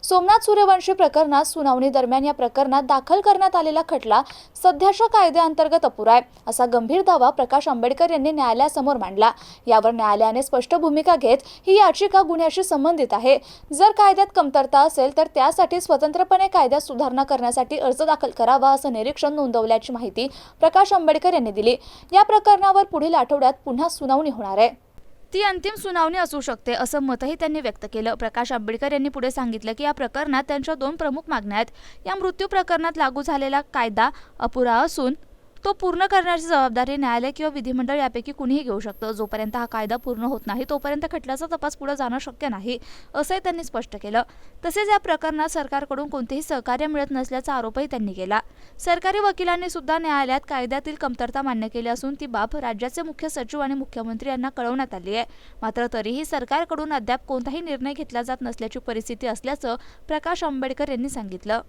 सोमनाथ सूर्यवंशी प्रकरणात सुनावणी दरम्यान या प्रकरणात दाखल करण्यात आलेला खटला सध्याच्या कायद्याअंतर्गत अपुरा आहे, असा गंभीर दावा प्रकाश आंबेडकर यांनी न्यायालयासमोर मांडला। यावर न्यायालयाने स्पष्ट भूमिका घेत ही याचिका गुन्ह्याशी संबंधित आहे। जर कायद्यात कमतरता असेल तर त्यासाठी स्वतंत्रपणे कायद्यात सुधारणा करण्यासाठी अर्ज दाखल करावा, असं निरीक्षण नोंदवल्याची माहिती प्रकाश आंबेडकर यांनी दिली। या प्रकरणावर पुढील आठवड्यात पुन्हा सुनावणी होणार आहे। ती अंतिम सुनावणी असू शकते, असं मतही त्यांनी व्यक्त केलं। प्रकाश आंबेडकर यांनी पुढे सांगितलं की या प्रकरणात त्यांच्या 2 प्रमुख मागण्या आहेत। या मृत्यू प्रकरणात लागू झालेला कायदा अपुरा असून तो पूर्ण करण्याची जबाबदारी न्यायालय किंवा विधिमंडळ यापैकी कुणीही घेऊ शकतं। जोपर्यंत हा कायदा पूर्ण होत नाही तोपर्यंत खटल्याचा तपास पुढे जाणं शक्य नाही, असंही त्यांनी स्पष्ट केलं। तसेच या प्रकरणात सरकारकडून कोणतेही सहकार्य मिळत नसल्याचा आरोपही त्यांनी केला। सरकारी वकिलांनी सुद्धा न्यायालयात कायद्यातील कमतरता मान्य केली असून ती बाब राज्याचे मुख्य सचिव आणि मुख्यमंत्री यांना कळवण्यात आली आहे। मात्र तरीही सरकारकडून अद्याप कोणताही निर्णय घेतला जात नसल्याची परिस्थिती असल्याचं प्रकाश आंबेडकर यांनी सांगितलं।